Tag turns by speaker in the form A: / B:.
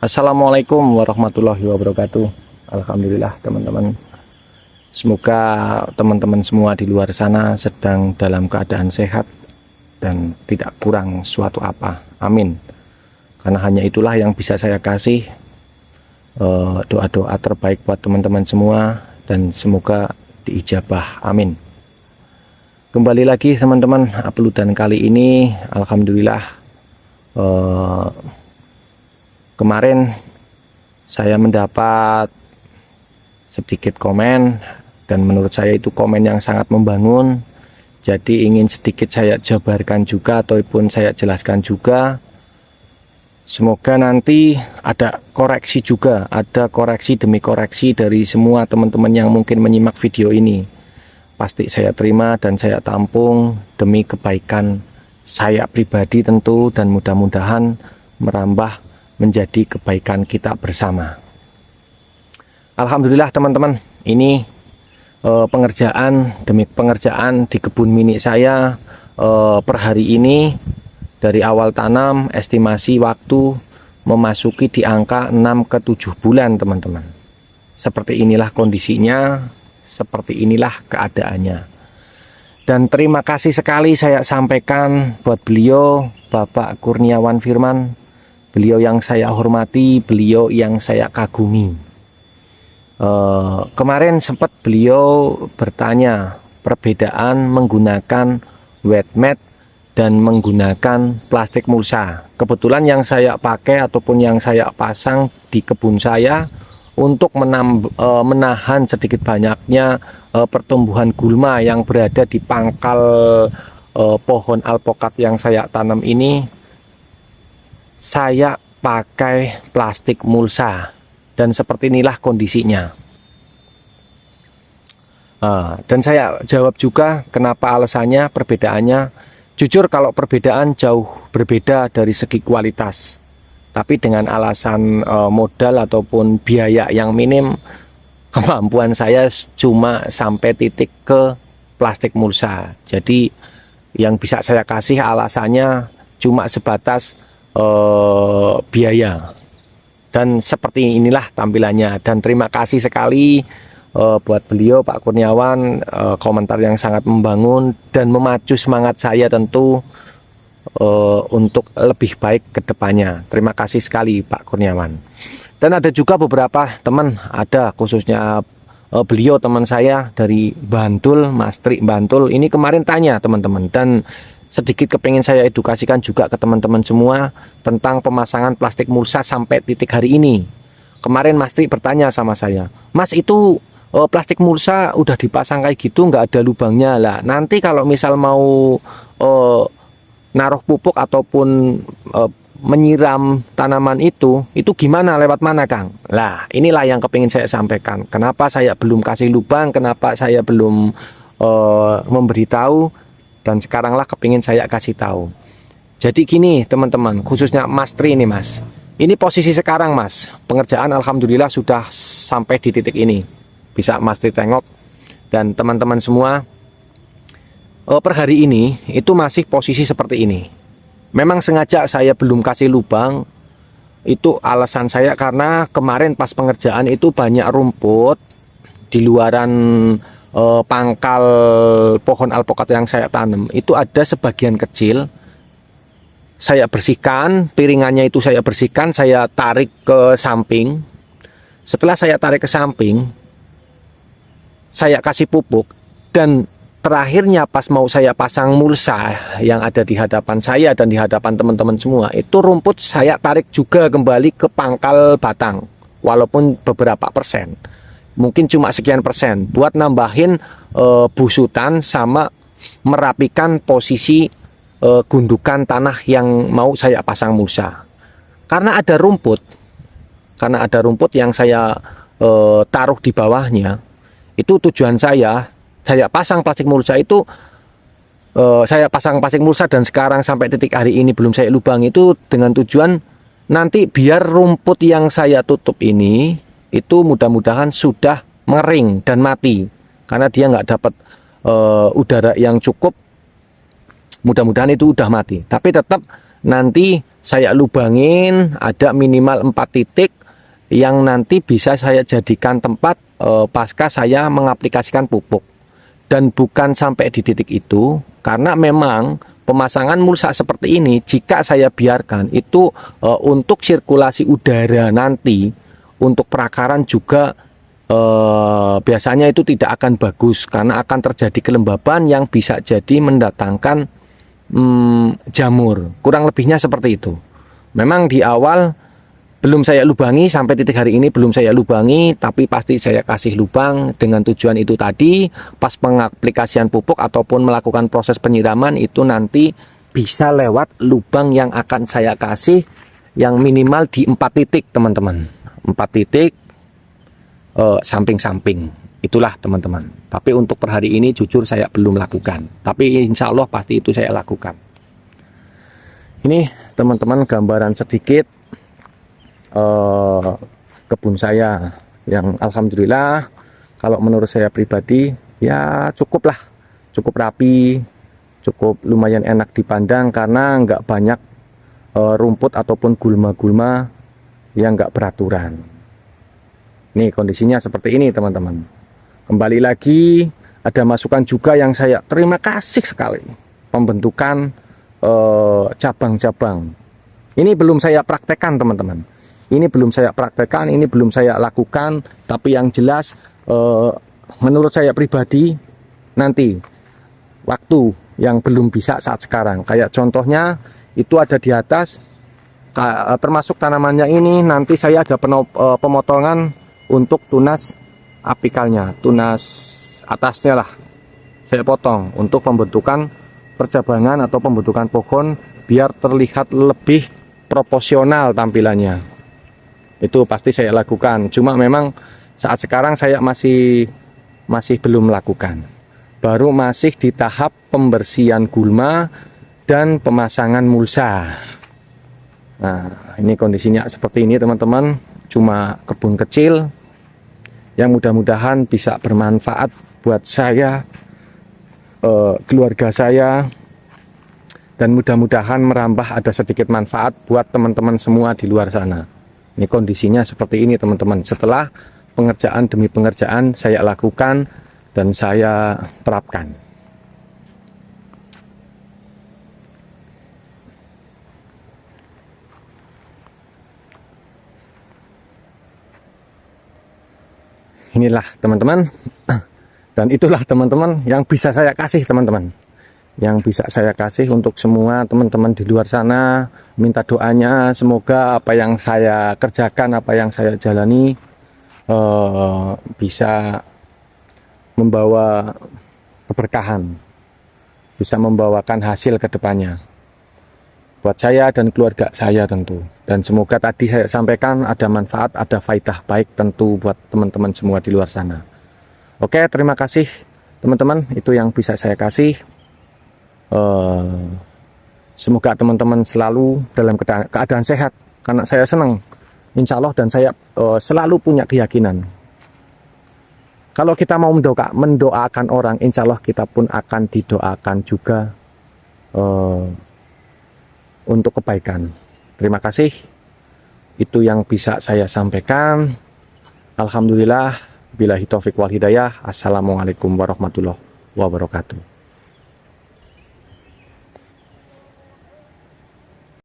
A: Assalamualaikum warahmatullahi wabarakatuh. Alhamdulillah teman-teman. Semoga teman-teman semua di luar sana sedang dalam keadaan sehat dan tidak kurang suatu apa. Amin. Karena hanya itulah yang bisa saya kasih. Doa-doa terbaik buat teman-teman semua dan semoga diijabah. Amin. Kembali lagi teman-teman, uploadan kali ini alhamdulillah kemarin saya mendapat sedikit komen dan menurut saya itu komen yang sangat membangun. Jadi ingin sedikit saya jabarkan juga ataupun saya jelaskan juga. Semoga nanti ada koreksi juga, ada koreksi demi koreksi dari semua teman-teman yang mungkin menyimak video ini. Pasti saya terima dan saya tampung demi kebaikan saya pribadi tentu, dan mudah-mudahan merambah menjadi kebaikan kita bersama. Alhamdulillah teman-teman, ini pengerjaan demi pengerjaan di kebun mini saya per hari ini. Dari awal tanam estimasi waktu memasuki di angka 6 ke 7 bulan teman-teman. Seperti inilah kondisinya, seperti inilah keadaannya. Dan terima kasih sekali saya sampaikan buat beliau, Bapak Kurniawan Firman, beliau yang saya hormati, beliau yang saya kagumi. Kemarin sempat beliau bertanya perbedaan menggunakan wet mat dan menggunakan plastik mulsa. Kebetulan yang saya pakai ataupun yang saya pasang di kebun saya untuk menahan sedikit banyaknya pertumbuhan gulma yang berada di pangkal pohon alpokat yang saya tanam ini, saya pakai plastik mulsa dan seperti inilah kondisinya. Dan saya jawab juga kenapa alasannya, perbedaannya. Jujur kalau perbedaan jauh berbeda dari segi kualitas, tapi dengan alasan modal ataupun biaya yang minim, kemampuan saya cuma sampai titik ke plastik mulsa. Jadi yang bisa saya kasih alasannya cuma sebatas biaya. Dan seperti inilah tampilannya. Dan terima kasih sekali buat beliau Pak Kurniawan, komentar yang sangat membangun dan memacu semangat saya tentu untuk lebih baik ke depannya. Terima kasih sekali Pak Kurniawan. Dan ada juga beberapa teman, ada khususnya beliau teman saya dari Bantul, Mas Tri Bantul, ini kemarin tanya teman-teman, dan sedikit kepengen saya edukasikan juga ke teman-teman semua tentang pemasangan plastik mulsa sampai titik hari ini. Kemarin Mas Tri bertanya sama saya, Mas itu plastik mulsa udah dipasang kayak gitu nggak ada lubangnya lah, nanti kalau misal mau naruh pupuk ataupun menyiram tanaman itu gimana, lewat mana Kang? Lah inilah yang kepingin saya sampaikan, kenapa saya belum kasih lubang, kenapa saya belum memberitahu, dan sekaranglah kepingin saya kasih tahu. Jadi gini teman-teman, khususnya Mas Tri ini Mas, ini posisi sekarang Mas, pengerjaan alhamdulillah sudah sampai di titik ini. Bisa Mas Tri tengok dan teman-teman semua, per hari ini itu masih posisi seperti ini. Memang sengaja saya belum kasih lubang, itu alasan saya karena kemarin pas pengerjaan itu banyak rumput di luaran pangkal pohon alpokat yang saya tanam. Itu ada sebagian kecil, saya bersihkan, piringannya itu saya bersihkan, saya tarik ke samping. Setelah saya tarik ke samping, saya kasih pupuk, dan terakhirnya pas mau saya pasang mulsa yang ada di hadapan saya dan di hadapan teman-teman semua, itu rumput saya tarik juga kembali ke pangkal batang, walaupun beberapa persen, mungkin cuma sekian persen, buat nambahin busutan sama merapikan posisi gundukan tanah yang mau saya pasang mulsa. Karena ada rumput yang saya taruh di bawahnya, itu tujuan saya pasang plastik mulsa itu, saya pasang plastik mulsa dan sekarang sampai titik hari ini belum saya lubang itu dengan tujuan nanti biar rumput yang saya tutup ini itu mudah-mudahan sudah mengering dan mati, karena dia nggak dapat udara yang cukup, mudah-mudahan itu udah mati. Tapi tetap nanti saya lubangin ada minimal 4 titik yang nanti bisa saya jadikan tempat pasca saya mengaplikasikan pupuk. Dan bukan sampai di titik itu, karena memang pemasangan mulsa seperti ini jika saya biarkan itu untuk sirkulasi udara nanti untuk perakaran juga biasanya itu tidak akan bagus, karena akan terjadi kelembaban yang bisa jadi mendatangkan jamur. Kurang lebihnya seperti itu. Memang di awal belum saya lubangi, sampai titik hari ini belum saya lubangi, tapi pasti saya kasih lubang dengan tujuan itu tadi. Pas pengaplikasian pupuk ataupun melakukan proses penyiraman itu nanti bisa lewat lubang yang akan saya kasih yang minimal di 4 titik teman-teman. 4 titik samping-samping. Itulah teman-teman. Tapi untuk per hari ini jujur saya belum lakukan. Tapi insya Allah pasti itu saya lakukan. Ini teman-teman gambaran sedikit kebun saya yang alhamdulillah kalau menurut saya pribadi ya cukup rapi, cukup lumayan enak dipandang karena nggak banyak rumput ataupun gulma-gulma yang nggak beraturan. Nih kondisinya seperti ini teman-teman. Kembali lagi ada masukan juga yang saya terima kasih sekali, pembentukan cabang-cabang. Ini belum saya praktekkan teman-teman. Ini belum saya praktekkan, ini belum saya lakukan, tapi yang jelas menurut saya pribadi nanti waktu yang belum bisa saat sekarang. Kayak contohnya itu ada di atas, termasuk tanamannya ini nanti saya ada pemotongan untuk tunas apikalnya, tunas atasnya lah. Saya potong untuk pembentukan percabangan atau pembentukan pohon biar terlihat lebih proporsional tampilannya. Itu pasti saya lakukan, cuma memang saat sekarang saya masih belum melakukan, baru masih di tahap pembersihan gulma dan pemasangan mulsa. Nah ini kondisinya seperti ini teman-teman, cuma kebun kecil yang mudah-mudahan bisa bermanfaat buat saya, keluarga saya, dan mudah-mudahan merambah ada sedikit manfaat buat teman-teman semua di luar sana. Ini kondisinya seperti ini teman-teman. Setelah pengerjaan demi pengerjaan saya lakukan dan saya terapkan. Inilah teman-teman. Dan itulah teman-teman yang bisa saya kasih teman-teman. Yang bisa saya kasih untuk semua teman-teman di luar sana. Minta doanya semoga apa yang saya kerjakan, apa yang saya jalani bisa membawa keberkahan, bisa membawakan hasil ke depannya buat saya dan keluarga saya tentu. Dan semoga tadi saya sampaikan ada manfaat, ada faidah baik tentu buat teman-teman semua di luar sana. Oke, terima kasih teman-teman, itu yang bisa saya kasih. Semoga teman-teman selalu dalam keadaan sehat, karena saya senang insya Allah, dan saya selalu punya keyakinan kalau kita mau mendoakan orang, insya Allah kita pun akan didoakan juga untuk kebaikan. Terima kasih, itu yang bisa saya sampaikan. Alhamdulillah, billahi taufik wal hidayah. Assalamualaikum warahmatullahi wabarakatuh.